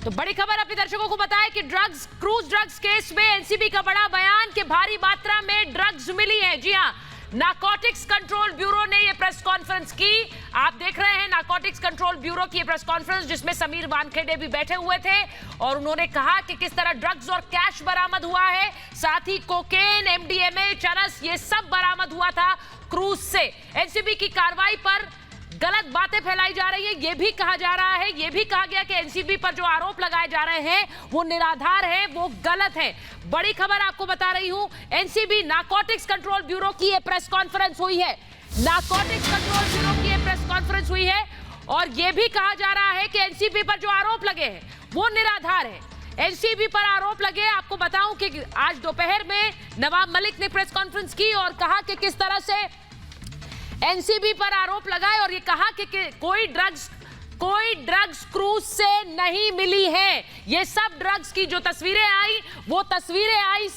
तो बड़ी खबर अपने दर्शकों को बताएं कि क्रूज ड्रग्स केस में एनसीबी का बड़ा बयान कि भारी मात्रा में ड्रग्स मिली है। जी हां, नारकोटिक्स कंट्रोल ब्यूरो ने यह प्रेस कॉन्फ्रेंस की। आप देख रहे हैं नारकोटिक्स कंट्रोल ब्यूरो की प्रेस कॉन्फ्रेंस, जिसमें समीर वानखेड़े भी बैठे हुए थे और उन्होंने कहा कि किस तरह ड्रग्स और कैश बरामद हुआ है, साथ ही कोकेन, एमडीएमए, चरस, ये सब बरामद हुआ था क्रूज से। एनसीबी की कार्रवाई पर गलत बातें फैलाई जा रही है, यह भी कहा जा रहा है, यह भी कहा गया कि एनसीबी पर जो आरोप लगाए जा रहे हैं वो निराधार है, वो गलत है। बड़ी खबर आपको बता रही हूं, एनसीबी नारकोटिक्स कंट्रोल ब्यूरो की यह प्रेस कॉन्फ्रेंस हुई है। नारकोटिक्स कंट्रोल ब्यूरो की यह प्रेस कॉन्फ्रेंस हुई है और यह भी कहा जा रहा है कि एनसीबी पर जो आरोप लगे हैं वो निराधार है। एनसीबी पर आरोप लगे, आपको बताऊं कि आज दोपहर में नवाब मलिक ने प्रेस कॉन्फ्रेंस की और कहा कि किस तरह से एनसीबी पर आरोप लगाए और ये कहा कि कोई ड्रग्स क्रूज से नहीं मिली है। ये सब ड्रग्स की जो तस्वीरें आई वो तस्वीरें आई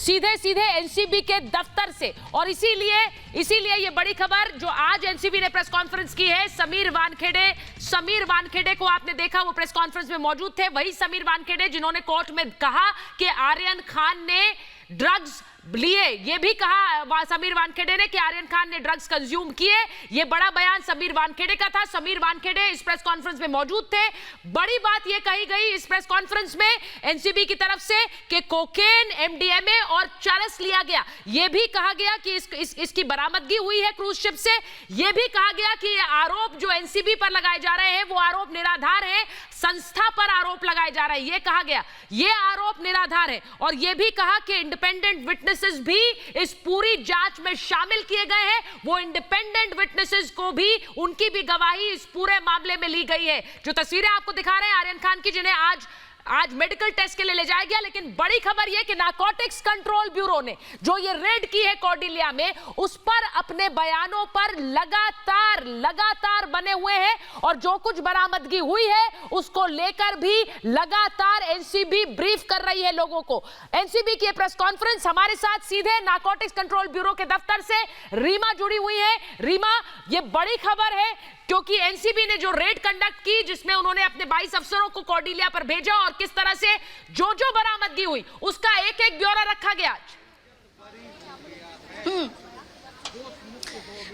सीधे एनसीबी के दफ्तर से। और इसीलिए ये बड़ी खबर जो आज एनसीबी ने प्रेस कॉन्फ्रेंस की है, समीर वानखेड़े को आपने देखा, वो प्रेस कॉन्फ्रेंस में मौजूद थे। वही समीर वानखेड़े जिन्होंने कोर्ट में कहा कि आर्यन खान ने ड्रग्स लिए, ये भी कहा समीर वानखेड़े ने कि आर्यन खान ने ड्रग्स कंज्यूम किए। ये बड़ा बयान समीर वानखेड़े का था। समीर वानखेड़े इस प्रेस कॉन्फ्रेंस में मौजूद थे। बड़ी बात ये कही गई इस प्रेस कॉन्फ्रेंस में एनसीबी की तरफ से कि कोकेन, एमडीएमए और चरस लिया गया। ये भी कहा गया कि इसकी बरामदगी हुई है क्रूज शिप से। यह भी कहा गया कि आरोप जो एनसीबी पर लगाए जा रहे हैं वो आरोप निराधार है, संस्था पर आरोप लगाए जा रहे हैं, यह कहा गया, ये आरोप निराधार है। और यह भी कहा कि इंडिपेंडेंट विटनेसेस भी इस पूरी जांच में शामिल किए गए हैं। वो इंडिपेंडेंट विटनेसेस को भी, उनकी भी गवाही इस पूरे मामले में ली गई है। जो तस्वीरें आपको दिखा रहे हैं आर्यन खान की, जिन्हें आज मेडिकल टेस्ट के लिए ले जाया गया। लेकिन बड़ी खबर यह कि नारकोटिक्स कंट्रोल ब्यूरो ने जो ये रेड की है कौडिल्या में, उस पर अपने बयानों पर लगातार बने हुए हैं और जो कुछ बरामदगी हुई है उसको लेकर भी लगातार एनसीबी ब्रीफ कर रही है लोगों को। एनसीबी की प्रेस कॉन्फ्रेंस, हमारे साथ सीधे नारकोटिक्स कंट्रोल ब्यूरो के दफ्तर से रीमा जुड़ी हुई है। रीमा, ये बड़ी खबर है क्योंकि एनसीबी ने जो रेड कंडक्ट की, जिसमें उन्होंने अपने 22 अफसरों को कौडिल्या पर भेजा और किस तरह से जो बरामदगी हुई उसका एक ब्यौरा रखा गया।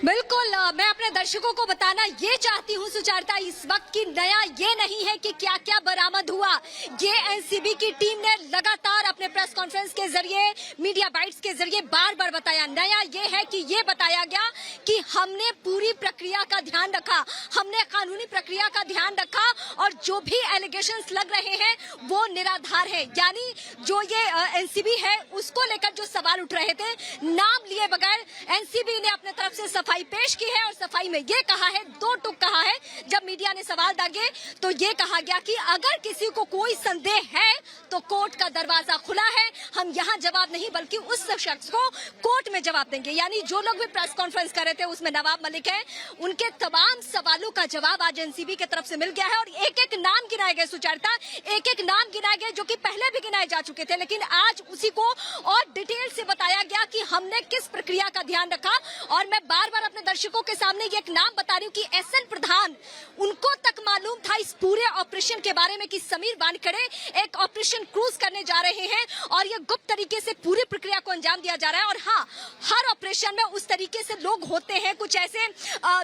बिल्कुल, मैं अपने दर्शकों को बताना ये चाहती हूँ सुचारिता, इस वक्त की नया ये नहीं है कि क्या क्या बरामद हुआ। ये एनसीबी की टीम ने लगातार अपने प्रेस कॉन्फ्रेंस के जरिए, मीडिया बाइट्स के जरिए बार बार बताया। नया ये है कि ये बताया गया कि हमने पूरी प्रक्रिया का ध्यान रखा, हमने कानूनी प्रक्रिया का ध्यान रखा और जो भी एलिगेशंस लग रहे हैं वो निराधार है। यानी जो ये एनसीबी है उसको लेकर जो सवाल उठ रहे थे, नाम लिए बगैर एनसीबी ने अपने तरफ से सफाई पेश की है और सफाई में ये कहा है, दो टुक कहा है। जब मीडिया ने सवाल दागे तो ये कहा गया कि अगर किसी को कोई संदेह है तो कोर्ट का दरवाजा खुला है, हम यहाँ जवाब नहीं बल्कि उस शख्स को कोर्ट में जवाब देंगे। यानी जो लोग भी प्रेस कॉन्फ्रेंस कर रहे थे उसमें नवाब मलिक है, उनके तमाम सवालों का जवाब आज एनसीबी की तरफ से मिल गया है और एक नाम गिनाए गए सुचारिता, एक नाम गिनाए गए जो कि पहले भी गिनाए जा चुके थे, लेकिन आज उसी को और डिटेल से बताया गया कि हमने किस प्रक्रिया का ध्यान रखा। और मैं बार बार अपने दर्शकों के सामने ये एक नाम बता रही हूँ कि एसएन प्रधान, उनको तक मालूम था इस पूरे ऑपरेशन के बारे में कि समीर वानखेड़े एक ऑपरेशन क्रूज करने जा रहे हैं और ये गुप्त तरीके से पूरी प्रक्रिया को अंजाम दिया जा रहा है। और हाँ, हर ऑपरेशन में उस तरीके से लोग होते हैं, कुछ ऐसे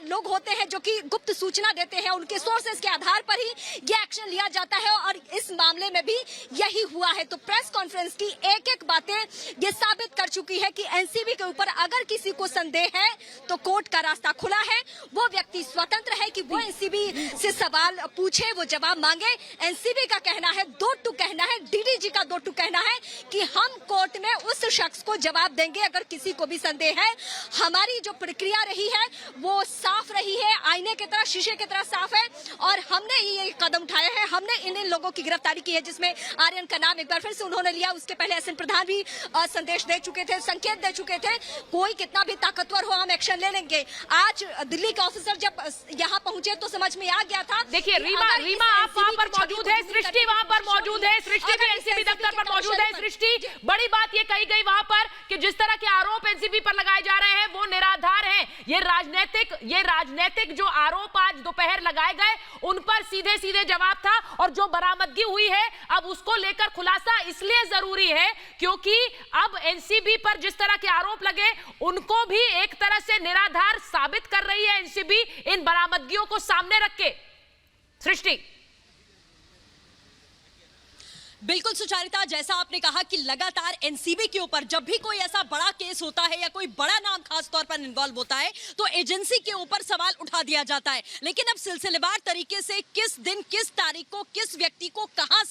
लोग होते हैं जो कि गुप्त सूचना देते हैं, उनके सोर्सेस के आधार पर ही ये एक्शन लिया जाता है और इस मामले में भी यही हुआ है। तो प्रेस कॉन्फ्रेंस की एक बातें ये साबित कर चुकी है कि एनसीबी के ऊपर अगर किसी को संदेह है तो कोर्ट का रास्ता खुला है। वो व्यक्ति स्वतंत्र है कि वो एनसीबी से सवाल पूछे, वो जवाब मांगे। एनसीबी का कहना है, दो टू कहना है, डीडीजी का दो टू कहना है कि हम कोर्ट में उस शख्स को जवाब देंगे अगर किसी को भी संदेह है। हमारी जो प्रक्रिया रही है वो साफ रही है, आईने की तरह, शीशे की तरह साफ है और हमने ये कदम उठाए हैं। हमने इन लोगों की गिरफ्तारी की है जिसमें आर्यन का नाम एक बार फिर से उन्होंने लिया। उसके पहले एसएन प्रधान भी संदेश दे चुके थे, संकेत दे चुके थे, कोई कितना भी ताकतवर हो हम एक्शन ले लेंगे। आज दिल्ली के ऑफिसर जब यहाँ पहुंचे तो समझ में आ गया था। देखिए रीमा आप वहाँ पर मौजूद है, सृष्टि वहाँ पर मौजूद है, सृष्टि भी एनसीबी दफ्तर पर मौजूद है। सृष्टि, बड़ी बात ये कही गई वहाँ पर कि जिस तरह के आरोप एनसीबी पर लगाए जा रहे हैं वो निराधार हैं। ये राजनीतिक जो आरोप आज दोपहर लगाए गए उन पर सीधे सीधे जवाब था, और जो बरामदगी हुई है अब उसको लेकर खुलासा इसलिए जरूरी है क्योंकि अब एनसीबी पर जिस तरह के आरोप लगे उनको भी एक तरह से निराधार साबित कर रही है एनसीबी इन बरामदगियों को सामने रख के। सृष्टि, बिल्कुल सुचारिता, जैसा आपने कहा कि लगातार एनसीबी के ऊपर जब भी कोई ऐसा बड़ा केस होता है या कोई बड़ा नाम खास तौर पर इन्वॉल्व होता है तो एजेंसी के ऊपर सवाल उठा दिया जाता है, लेकिन अब सिलसिलेवार तरीके से किस दिन किस तारीख को किस व्यक्ति को कहां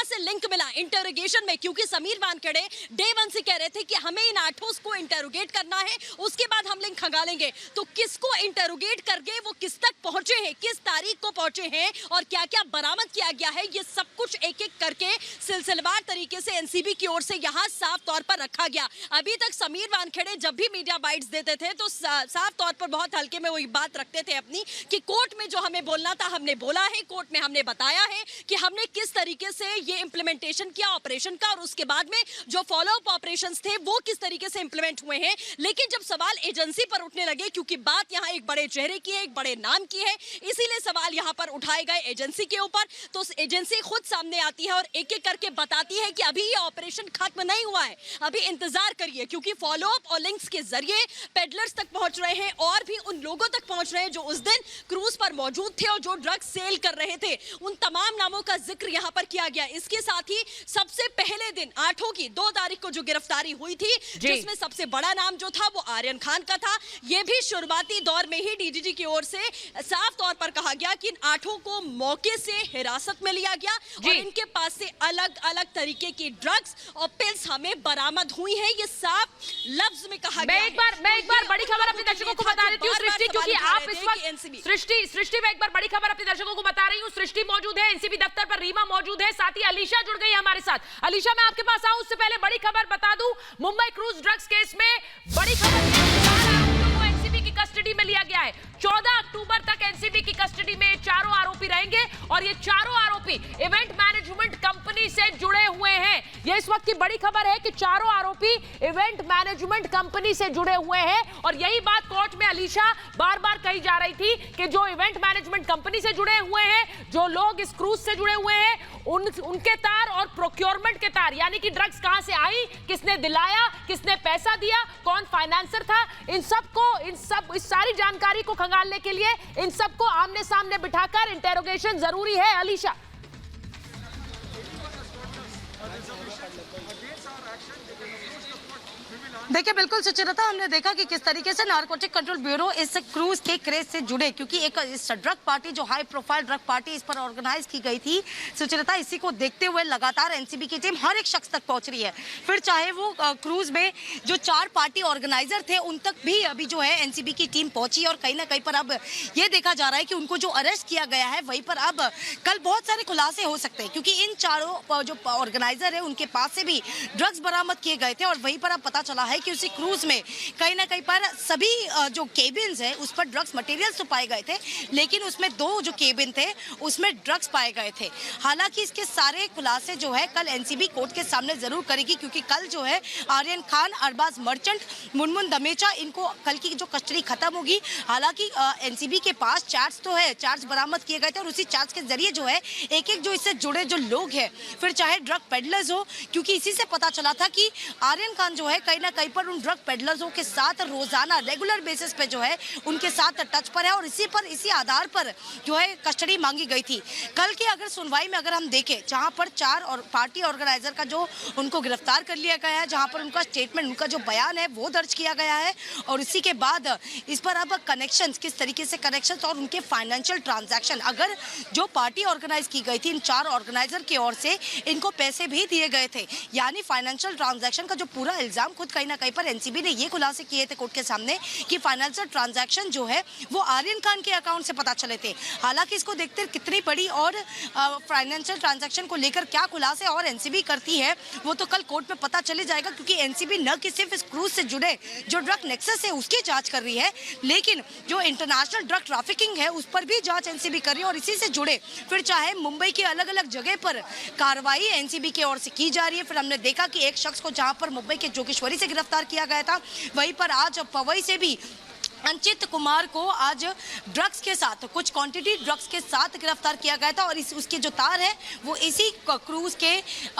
से लिंक मिला इंटरोगेशन में, क्योंकि समीर वानखेड़े डे 1 से कह रहे थे कि हमें इन 8 को इंटरोगेट करना है, उसके बाद हम लिंक खंगालेंगे। तो किसको इंटरोगेट करके वो किस तक पहुंचे हैं, किस तारीख को पहुंचे हैं और क्या क्या बरामद किया गया है, ये सब कुछ एक एक करके सिलसिलेवार तरीके से एनसीबी की ओर से यहां साफ तौर पर रखा गया। अभी तक समीर वानखेड़े जब भी मीडिया बाइट्स देते थे तो साफ तौर पर बहुत हल्के में वही बात रखते थे अपनी कि कोर्ट में जो हमें बोलना था हमने बोला है, कोर्ट में हमने बताया है कि हमने किस तरीके से ये इंप्लीमेंटेशन किया ऑपरेशन का, और उसके बाद में जो फॉलो अप ऑपरेशंस थे वो किस तरीके से इंप्लीमेंट हुए हैं। लेकिन जब सवाल एजेंसी पर उठने लगे, क्योंकि बात यहाँ एक बड़े चेहरे की है, एक बड़े नाम की है, इसीलिए सवाल यहाँ पर उठाए गए एजेंसी के ऊपर, तो एजेंसी खुद सामने आती है और एक एक करके बताती है कि अभी ये ऑपरेशन खत्म नहीं हुआ है, अभी इंतजार करिए, क्योंकि फॉलो अप और लिंक्स के जरिए पेडलर्स तक पहुंच रहे हैं और भी उन लोगों तक पहुंच रहे हैं जो उस दिन क्रूज पर मौजूद थे और जो ड्रग्स सेल कर रहे थे। उन तमाम नामों का जिक्र यहां पर किया गया। इसके साथ ही सबसे पहले दिन 8 की 2 तारीख को जो गिरफ्तारी हुई थी, जिसमें सबसे बड़ा नाम जो था वो आर्यन खान का था, ये भी शुरुआती दौर में ही डीजीजी की ओर से साफ तौर पर कहा गया कि इन 8 को मौके से हिरासत में लिया गया और इनके पास से अलग अलग तरीके की ड्रग्स और पिल्स हमें बरामद हुई है, ये साफ लफ्ज में कहा गया है। मैं एक बार बड़ी खबर अपने दर्शकों को बता देती हूँ सृष्टि, क्योंकि आप इस वक्त सृष्टि मैं एक बार बड़ी खबर अपने दर्शकों को बता रही हूँ। सृष्टि मौजूद है एनसीबी दफ्तर पर, रीमा मौजूद है, साथ ही अलीशा जुड़ गई है हमारे साथ। अलीशा, मैं आपके पास आऊं उससे पहले बड़ी खबर बता दूं, मुंबई क्रूज ड्रग्स केस में बड़ी खबर, एनसीबी की कस्टडी में लिया गया है। 14 अक्टूबर तक एनसीबी की कस्टडी में चारों आरोपी रहेंगे और ये चारों आरोपी इवेंट मैनेजमेंट कंपनी से जुड़े हुए हैं। ये इस वक्त की बड़ी खबर है कि चारों आरोपी इवेंट मैनेजमेंट कंपनी से जुड़े हुए हैं, और यही बात कोर्ट में अलीशा बार बार कही जा रही थी कि जो इवेंट मैनेजमेंट कंपनी से जुड़े हुए हैं, जो लोग इस क्रूज से जुड़े हुए हैं, उनके तार और प्रोक्योरमेंट के तार, यानी कि ड्रग्स कहां से आई, किसने दिलाया, किसने पैसा दिया, कौन फाइनेंसर था, इस सारी जानकारी को खंगालने के लिए इन सबको आमने सामने बिठाकर इंटेरोगेशन जरूरी है। अलीशा, देखिए बिल्कुल सुचिरता, हमने देखा कि किस तरीके से नारकोटिक कंट्रोल ब्यूरो इस क्रूज के क्रेज से जुड़े, क्योंकि एक इस ड्रग पार्टी जो हाई प्रोफाइल ड्रग पार्टी इस पर ऑर्गेनाइज की गई थी सुचिरता, इसी को देखते हुए लगातार एनसीबी की टीम हर एक शख्स तक पहुंच रही है। फिर चाहे वो क्रूज में जो 4 पार्टी ऑर्गेनाइजर थे उन तक भी अभी जो है एनसीबी की टीम पहुंची, और कहीं ना कहीं पर अब ये देखा जा रहा है कि उनको जो अरेस्ट किया गया है वहीं पर अब कल बहुत सारे खुलासे हो सकते हैं, क्योंकि इन चारों जो ऑर्गेनाइजर है उनके पास से भी ड्रग्स बरामद किए गए थे और वहीं पर अब पता चला है कि उसी क्रूज में कहीं ना कहीं पर सभी जो केबिन्स है उस पर ड्रग्स मटेरियल्स तो पाए गए थे, लेकिन उसमें 2 जो केबिन थे उसमें ड्रग्स पाए गए थे। हालांकि इसके सारे खुलासे जो है कल एनसीबी कोर्ट के सामने जरूर करेगी, क्योंकि कल जो है आर्यन खान, अरबाज मर्चेंट, मुनमुन दमेचा, इनको कल की जो कस्टडी खत्म होगी। हालांकि एनसीबी के पास चार्ज तो है, चार्ज बरामद किए गए थे और उसी चार्ज के जरिए जो है एक एक जो इससे जुड़े जो लोग हैं, फिर चाहे ड्रग पेडलर्स हो, क्योंकि इसी से पता चला था कि आर्यन खान जो है कहीं ना कहीं पर उन ड्रग पेडलर्सों के साथ रोजाना रेगुलर बेसिस पे जो है उनके साथ टच पर है और इसी आधार पर जो है कस्टडी मांगी गई थी। कल की अगर सुनवाई में अगर हम देखें, जहां पर 4 और पार्टी ऑर्गेनाइजर का जो उनको गिरफ्तार कर लिया गया है, जहां पर उनका स्टेटमेंट, उनका जो बयान है वो दर्ज किया गया है, और इसी के बाद इस पर अब कनेक्शंस, किस तरीके से कनेक्शंस और उनके फाइनेंशियल ट्रांजैक्शन, अगर जो पार्टी ऑर्गेनाइज की गई थी इन 4 ऑर्गेनाइजर की ओर से इनको पैसे भी दिए गए थे, यानी फाइनेंशियल ट्रांजैक्शन का जो पूरा इल्जाम खुद कहीं ना कहीं पर एनसीबी ने ये खुलासे किए थे कोर्ट के सामने कि फाइनेंशियल ट्रांजैक्शन जो है वो आर्यन खान के अकाउंट से पता चले थे। हालांकि इसको देखते कितनी बड़ी और फाइनेंशियल ट्रांजैक्शन को लेकर क्या खुलासे और एनसीबी करती है वो तो कल कोर्ट में पता चले जाएगा, क्योंकि एनसीबी न कि सिर्फ इस क्रूज से जुड़े जो ड्रग नेक्सस है उसकी जांच कर रही है, लेकिन जो इंटरनेशनल ड्रग ट्रैफिकिंग है उस पर भी जांच एनसीबी कर रही है, और इसी से जुड़े फिर चाहे मुंबई के अलग अलग जगह पर कार्रवाई एनसीबी की ओर से की जा रही है। फिर हमने देखा कि एक शख्स को जहां पर मुंबई के जोगेश्वरी से गिरफ्तार किया गया था, वहीं पर आज पवई से भी अंचित कुमार को आज ड्रग्स के साथ, कुछ क्वांटिटी ड्रग्स के साथ गिरफ्तार किया गया था और उसके जो तार है वो इसी क्रूज के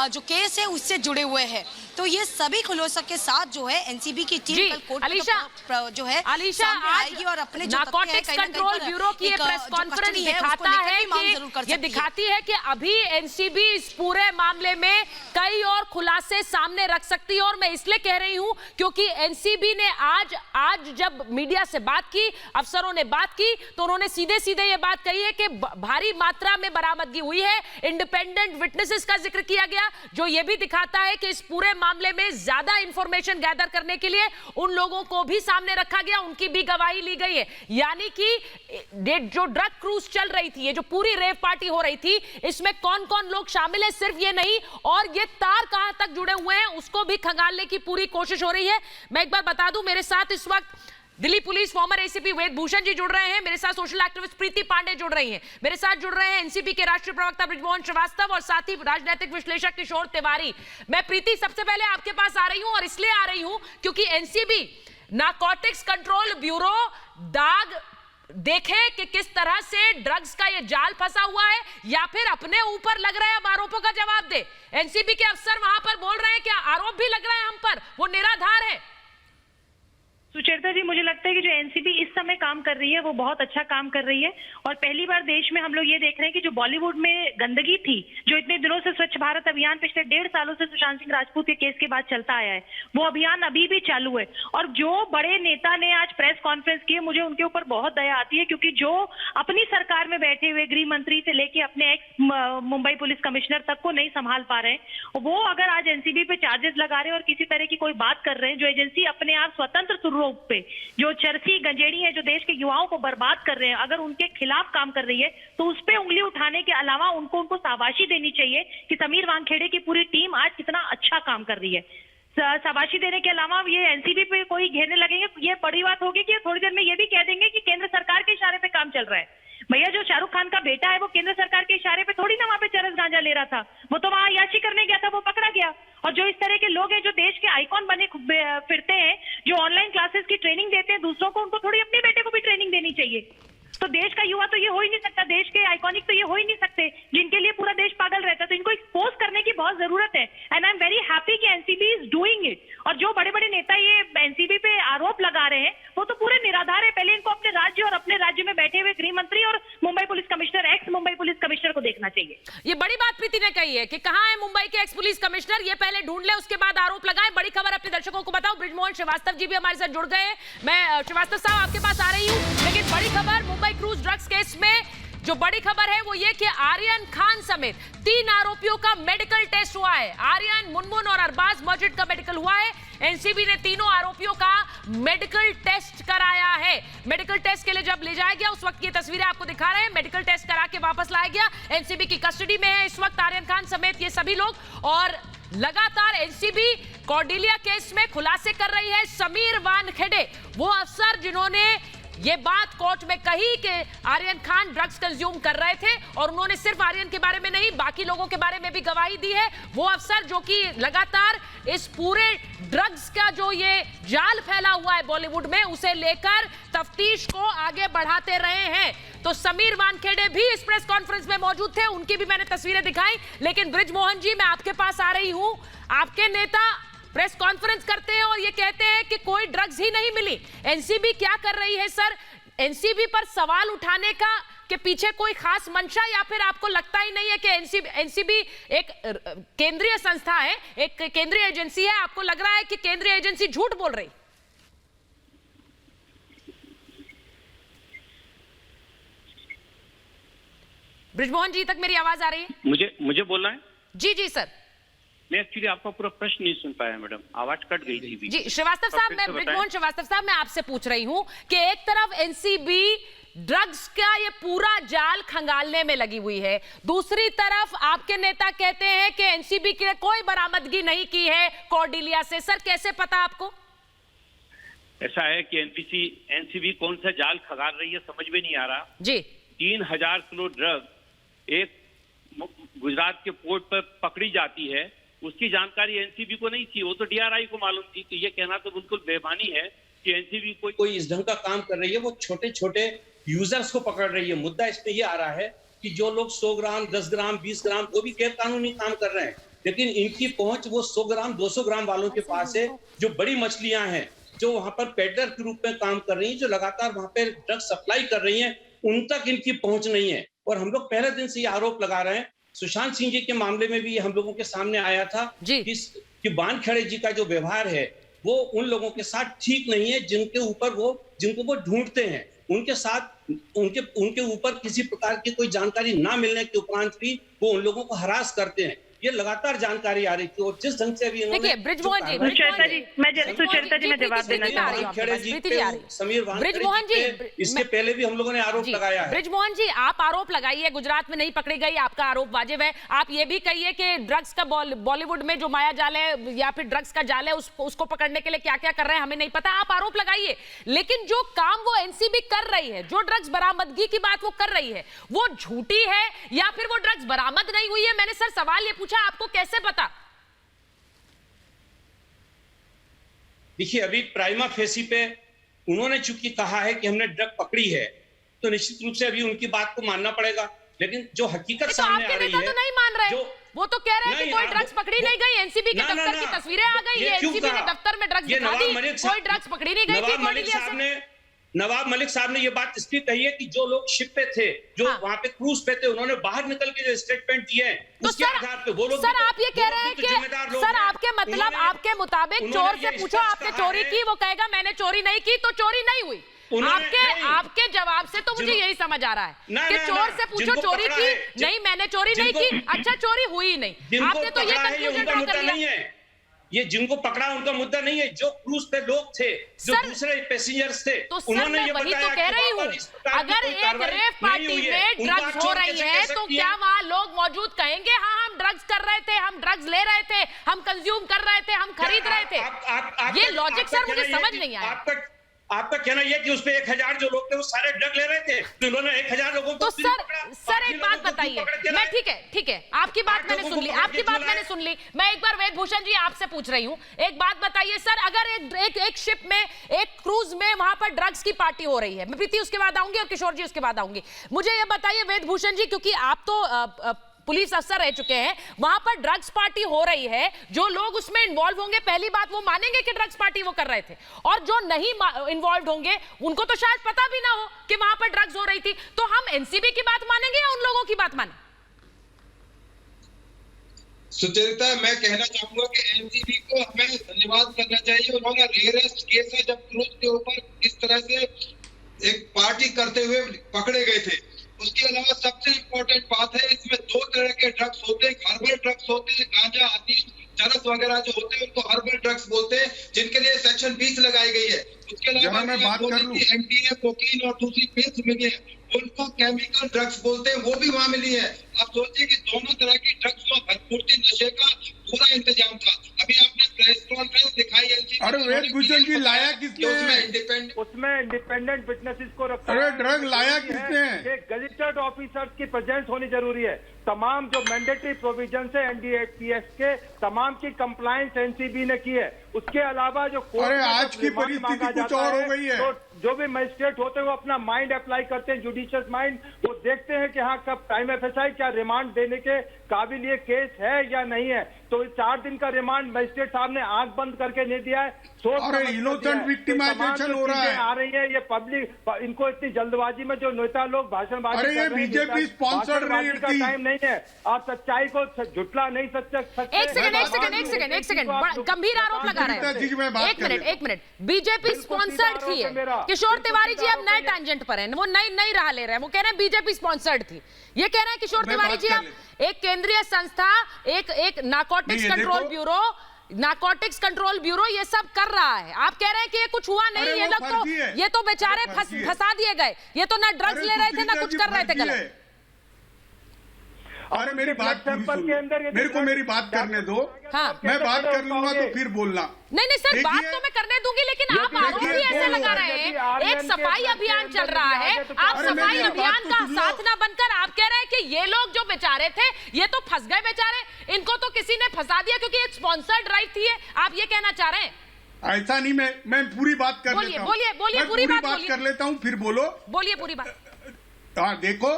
जो केस है उससे जुड़े हुए हैं। तो ये सभी खुलासों के साथ जो है एनसीबी की टीम कल कोर्ट में जो है सामने आएगी और अपने जो नारकोटिक्स कंट्रोल ब्यूरो की ये प्रेस कॉन्फ्रेंस दिखाता है कि ये दिखाती है कि अभी एनसीबी इस पूरे मामले में कई और खुलासे सामने रख सकती है। और मैं इसलिए कह रही हूं क्योंकि एनसीबी ने आज जब मीडिया से बात की, अफसरों ने बात की, तो उन्होंने सीधे सीधे ये बात कही है कि भारी मात्रा में बरामदगी हुई है। इंडिपेंडेंट विटनेसेस का जिक्र किया गया, जो ये भी दिखाता है कि इस पूरे मामले में ज्यादा इंफॉर्मेशन गैदर करने के लिए उन लोगों को भी सामने रखा गया, उनकी भी गवाही ली गई है। यानी कि जो ड्रग क्रूज चल रही थी, ये जो पूरी रेव पार्टी हो रही थी, इसमें कौन कौन लोग शामिल है, सिर्फ ये नहीं, और ये तार कहां तक जुड़े हुए हैं उसको भी खंगालने की पूरी कोशिश हो रही है। मैं एक बार बता दूं, मेरे साथ इस वक्त दिल्ली पुलिस फॉर्मर एसीपी वेद भूषण जी जुड़ रहे हैं, मेरे साथ सोशल एक्टिविस्ट प्रीति पांडे जुड़ रही हैं, मेरे साथ जुड़ रहे हैं एनसीपी के राष्ट्रीय प्रवक्ता बृजमोहन श्रीवास्तव और साथ ही राजनीतिक विश्लेषक किशोर तिवारी। मैं प्रीति सबसे पहले आपके पास आ रही हूं और इसलिए आ रही हूं क्योंकि एनसीबी नारकोटिक्स कंट्रोल ब्यूरो दाग देखे कि किस तरह से ड्रग्स का ये जाल फंसा हुआ है या फिर अपने ऊपर लग रहा है। अब आरोपों का जवाब दे। एनसीबी के अफसर वहां पर बोल रहे हैं कि आरोप भी लग रहा है हम पर, वो निराधार है। सुचेता जी, मुझे लगता है कि जो एनसीबी इस समय काम कर रही है वो बहुत अच्छा काम कर रही है। और पहली बार देश में हम लोग ये देख रहे हैं कि जो बॉलीवुड में गंदगी थी, जो इतने दिनों से स्वच्छ भारत अभियान पिछले 1.5 सालों से सुशांत सिंह राजपूत के केस के बाद चलता आया है, वो अभियान अभी भी चालू है। और जो बड़े नेता ने आज प्रेस कॉन्फ्रेंस की, मुझे उनके ऊपर बहुत दया आती है, क्योंकि जो अपनी सरकार में बैठे हुए गृह मंत्री से लेके अपने एक्स मुंबई पुलिस कमिश्नर तक को नहीं संभाल पा रहे हैं, वो अगर आज एनसीबी पे चार्जेस लगा रहे हैं और किसी तरह की कोई बात कर रहे हैं, जो एजेंसी अपने आप स्वतंत्र रूप पे जो चरसी गंजेड़ी है, जो देश के युवाओं को बर्बाद कर रहे हैं, अगर उनके खिलाफ काम कर रही है तो उस पे उंगली उठाने के अलावा उनको शाबाशी देनी चाहिए कि समीर वानखेड़े की पूरी टीम आज कितना अच्छा काम कर रही है। शाबाशी देने के अलावा ये एनसीबी पे कोई घेरने लगेंगे, ये बड़ी बात होगी कि थोड़ी देर में ये भी कह देंगे कि केंद्र सरकार के इशारे पे काम चल रहा है। भैया, जो शाहरुख खान का बेटा है वो केंद्र सरकार के इशारे पे थोड़ी ना वहां पे चरस गांजा ले रहा था, वो तो वहां याची करने गया था, वो पकड़ा गया। और जो इस तरह के लोग हैं जो देश के आइकॉन बने फिरते हैं, जो ऑनलाइन क्लासेस की ट्रेनिंग देते हैं दूसरों को, उनको थोड़ी अपने बेटे को भी ट्रेनिंग देनी चाहिए। तो देश का युवा तो ये हो ही नहीं सकता, देश के आइकॉनिक तो ये हो ही नहीं सकते जिनके लिए पूरा देश पागल रहता है। तो इनको एक्सपोज करने की बहुत जरूरत है and I am very happy कि एनसीबी इज डूइंग इट। और जो बड़े बड़े नेता ये एनसीबी पे आरोप लगा रहे हैं वो तो पूरे निराधार है। पहले इनको अपने राज्य और अपने राज्य में बैठे हुए गृह मंत्री और Mumbai police commissioner, x Mumbai police commissioner को देखना चाहिए। ये बड़ी बात प्रीति ने कही है कि कहां है मुंबई के एक्स पुलिस कमिश्नर, ये पहले ढूंढ ले, उसके बाद आरोप लगाए। बड़ी खबर अपने दर्शकों को बताओ। बृजमोहन श्रीवास्तव जी भी हमारे साथ जुड़ गए हैं। मैं श्रीवास्तव साहब आपके पास आ रही हूं, लेकिन बड़ी खबर मुंबई क्रूज ड्रग्स केस में जो बड़ी खबर है वो ये कि आर्यन खान समेत 3 आरोपियों का मेडिकल टेस्ट हुआ है। आर्यन, मुनमुन और अरबाज मस्जिद का मेडिकल हुआ है। एनसीबी ने तीनों आरोपियों का मेडिकल टेस्ट कराया है। मेडिकल टेस्ट के लिए जब ले जाया गया उस वक्त की तस्वीरें आपको दिखा रहे हैं। मेडिकल टेस्ट करा के वापस लाया गया। एनसीबी की कस्टडी में है इस वक्त आर्यन खान समेत ये सभी लोग। और लगातार एनसीबी कॉर्डेलिया केस में खुलासे कर रही है। समीर वानखेड़े, वो अफसर जिन्होंने ये बात कोर्ट में कही कि आर्यन खान ड्रग्स कंज्यूम कर रहे थे, और उन्होंने सिर्फ आर्यन के बारे में नहीं बाकी लोगों के बारे में भी गवाही दी है। वो अफसर जो कि लगातार इस पूरे ड्रग्स का जो ये जाल फैला हुआ है बॉलीवुड में, उसे लेकर तफ्तीश को आगे बढ़ाते रहे हैं। तो समीर वानखेड़े भी इस प्रेस कॉन्फ्रेंस में मौजूद थे, उनकी भी मैंने तस्वीरें दिखाई। लेकिन बृजमोहन जी, मैं आपके पास आ रही हूं। आपके नेता प्रेस कॉन्फ्रेंस करते हैं और ये कहते हैं कि कोई ड्रग्स ही नहीं मिली। एनसीबी क्या कर रही है सर? एनसीबी पर सवाल उठाने का के पीछे कोई खास मंशा, या फिर आपको लगता ही नहीं है कि एनसीबी एक केंद्रीय संस्था है, एक केंद्रीय एजेंसी है? आपको लग रहा है कि केंद्रीय एजेंसी झूठ बोल रही? बृजमोहन जी, तक मेरी आवाज आ रही है? मुझे बोलना है? जी जी सर। मैं एक्चुअली आपका पूरा प्रश्न नहीं सुन पाया मैडम, आवाज कट गई थी। जी श्रीवास्तव साहब, मैं बृजमोहन श्रीवास्तव साहब मैं आपसे पूछ रही हूं कि एक तरफ एनसीबी ड्रग्स का ये पूरा जाल खंगालने में लगी हुई है, दूसरी तरफ आपके नेता कहते हैं कि एनसीबी की कोई बरामदगी नहीं की है कॉर्डेलिया से। सर, कैसे पता आपको? ऐसा है कि एनसीबी कौन सा जाल खंगाल रही है समझ में नहीं आ रहा जी। 3000 किलो ड्रग एक गुजरात के पोर्ट पर पकड़ी जाती है, उसकी जानकारी एनसीबी को नहीं थी, वो तो डीआरआई को मालूम थी। तो ये कहना तो बिल्कुल बेईमानी है कि एनसीबी कोई इस ढंग का काम कर रही है, वो छोटे छोटे यूजर्स को पकड़ रही है। मुद्दा इसमें ये आ रहा है कि जो लोग 100 ग्राम, 10 ग्राम, 20 ग्राम, वो भी गैर कानूनी काम कर रहे हैं, लेकिन इनकी पहुंच वो 100 ग्राम, 200 ग्राम वालों के पास है। जो बड़ी मछलियां हैं, जो वहां पर पेडलर के रूप में काम कर रही हैं, जो लगातार वहां पर ड्रग सप्लाई कर रही हैं, उन तक इनकी पहुंच नहीं है। और हम लोग पहले दिन से ये आरोप लगा रहे हैं। सुशांत सिंह जी के मामले में भी हम लोगों के सामने आया था कि वानखेड़े जी का जो व्यवहार है वो उन लोगों के साथ ठीक नहीं है, जिनको वो ढूंढते हैं। उनके साथ उनके ऊपर किसी प्रकार की कोई जानकारी ना मिलने के उपरांत भी वो उन लोगों को हरास करते हैं। ये लगातार जानकारी आ रही थी। और जिस ढंग से अभी देखिए ब्रिजमोहन जी, सुचेता जी मैं जवाब देना समीर ब्रिजमोहन जी, इसके पहले भी हम लोगों ने आरोप लगाया है। ब्रिजमोहन जी, आप आरोप लगाइए, गुजरात में नहीं पकड़ी गई, आपका आरोप वाजिब है। आप ये भी कहिए कि ड्रग्स का बॉलीवुड में जो माया जाल है या फिर ड्रग्स का जाल है, उसको पकड़ने के लिए क्या क्या कर रहे हैं हमें नहीं पता, आप आरोप लगाइए। लेकिन जो काम वो एनसीबी कर रही है, जो ड्रग्स बरामदगी की बात वो कर रही है, वो झूठी है या फिर वो ड्रग्स बरामद नहीं हुई है? मैंने सर सवाल ये पूछा, आपको कैसे पता? देखिए, अभी प्राइमा फेसी पे उन्होंने चूंकि कहा है कि हमने ड्रग पकड़ी है, तो निश्चित रूप से अभी उनकी बात को मानना पड़ेगा। लेकिन जो हकीकत तो सामने आपके आ रही नेता है, तो नहीं मान रहे, वो तो कह रहे हैं कि कोई ड्रग्स पकड़ी नहीं गई, एनसीबी के दफ्तर की तस्वीरें आ गई, एनसीबी ने दफ्तर में ड्रग्स दिखा दी, कोई ड्रग्स पकड़ी नहीं गई थी। नवाब मलिक साहब ने ये बात इसलिए कही है कि जो लोग शिप पे थे, जो वहां पे क्रूज पे थे, उन्होंने बाहर निकल के जो स्टेटमेंट दिए हैं, उसके आधार पे वो लोग सर आप ये कह रहे हैं कि सर आपके मतलब आपके मुताबिक चोर से पूछो आपने चोरी की, वो कहेगा मैंने चोरी नहीं की, तो चोरी नहीं हुई। आपके जवाब से तो मुझे यही समझ आ रहा है कि चोर से पूछो चोरी की, नहीं मैंने चोरी नहीं की, अच्छा चोरी हुई नहीं। आपने तो ये कंक्लूजन ड्रॉ कर लिया। ये जिनको पकड़ा उनका मुद्दा नहीं है, जो क्रूज पे लोग थे, जो दूसरे पैसेंजर्स थे, तो उन्होंने ये बताया। तो कह रही हूँ, अगर एक रेव पार्टी में ड्रग्स हो रही है तो क्या वहाँ लोग मौजूद कहेंगे हाँ हम ड्रग्स कर रहे थे, हम ड्रग्स ले रहे थे, हम कंज्यूम कर रहे थे, हम खरीद रहे थे? ये लॉजिक सर मुझे समझ नहीं आया। आपका कहना यह कि उसपे 1000 जो लोग थे वो सारे ड्रग ले रहे थे, तो उन्होंने 1000 लोगों को तो सर एक बात बताइए, मैं ठीक है आपकी बात मैंने सुन ली, आपकी बात मैंने सुन ली। मैं एक बार वेद भूषण जी आपसे पूछ रही हूँ, एक बात बताइए सर, अगर एक शिप में, एक क्रूज में वहां पर ड्रग्स की पार्टी हो रही है, मैं प्रीति उसके बाद आऊंगी और किशोर जी उसके बाद आऊंगी, मुझे ये बताइए वेद भूषण जी, क्योंकि आप तो पुलिस अफसर रह चुके हैं, वहां पर ड्रग्स पार्टी हो रही है, जो लोग उसमें इन्वॉल्व होंगे पहली बात वो मानेंगे कि ड्रग्स पार्टी वो कर रहे थे, और जो नहीं इन्वॉल्व होंगे उनको तो शायद पता भी ना हो कि वहां पर ड्रग्स हो रही थी। तो हम एनसीबी की बात मानेंगे या उन लोगों की बात माने? सुचरिता, मैं कहना चाहूंगा कि एनसीबी को हमें धन्यवाद करना चाहिए। उन्होंने रेयरेस्ट केस है जब क्रूज के ऊपर इस तरह से एक पार्टी करते हुए पकड़े गए थे। उसके अलावा सबसे इम्पोर्टेंट बात है, इसमें 2 तरह के ड्रग्स होते हैं, हर्बल ड्रग्स होते हैं, गांजा, हशीश, चरस वगैरह जो होते हैं उनको हर्बल ड्रग्स बोलते हैं, जिनके लिए सेक्शन 20 लगाई गई है। उसके अलावा एमडीए, कोकीन और दूसरी पिल्स मिली है, उनको केमिकल ड्रग्स बोलते हैं, वो भी वहाँ मिली है। आप सोचिए कि दोनों तरह की ड्रग्स में भरपूर नशे का पूरा इंतजाम था। अभी आपने प्रेस कॉन्फ्रेंस दिखाई है। अरे वेद भूषण जी, लाया किसने? उसमें इंडिपेंडेंट विटनेसेस को रखा। अरे ड्रग लाया किसने? गजेटेड ऑफिसर्स की प्रेजेंस होनी जरूरी है। तमाम जो मैंडेटरी प्रोविजन है एनडीपीएस के, तमाम की कंप्लायंस एनसीबी ने की है। उसके अलावा जो अरे आज की परिस्थिति कुछ और हो गई है, तो जो भी मजिस्ट्रेट होते हैं वो अपना माइंड अप्लाई करते हैं, जुडिशियस माइंड, वो देखते हैं कि हाँ कब टाइम एफएसआई क्या रिमांड देने के काबिल ये केस है या नहीं है। तो 4 दिन का रिमांड मजिस्ट्रेट साहब ने आंख बंद करके नहीं दिया है। इनोसेंट विक्टिमाइजेशन हो रहा है। आ रही है ये पब्लिक, इनको इतनी जल्दबाजी में जो नेता लोग भाषणबाजी कर रहे हैं, बीजेपी स्पॉन्सर्ड रेड का टाइम नहीं है और सच्चाई को झुटला नहीं सकते। एक सेकंड गंभीर आरोप लगा रहे हैं। एक मिनट बीजेपी स्पॉन्सर्ड थी है। किशोर तिवारी जी अब नए टैंजेंट पर हैं, वो नई राह ले रहे हैं, वो कह रहे हैं बीजेपी स्पॉन्सर्ड थी। ये कह रहे हैं किशोर तिवारी जी अब एक केंद्रीय संस्था, एक narcotics control bureau, narcotics control bureau ये सब कर रहा है। आप कह रहे हैं कि ये कुछ हुआ नहीं, ये लोग तो ये तो बेचारे फंसा दिए गए, ये तो ना ड्रग्स ले रहे थे ना कुछ कर रहे थे गलत। अरे मेरी बात मेरे को मेरी बात करने दो। हाँ, मैं बात कर लूंगा तो फिर बोलना। नहीं सर, बात तो मैं करने दूंगी, लेकिन आप आरोप भी ऐसे लगा रहे हैं। एक सफाई अभियान चल रहा है, आप सफाई अभियान का साथ ना बनकर आप कह रहे हैं कि ये लोग जो बेचारे थे ये तो फंस गए बेचारे, इनको तो किसी ने फंसा दिया क्योंकि एक स्पॉन्सर्ड ड्राइव थी। आप ये कहना चाह रहे हैं? ऐसा नहीं, मैं पूरी बात कर लेता हूँ। बोलिए पूरी बात कर लेता हूँ, फिर बोलो। बोलिए पूरी बात। हाँ, देखो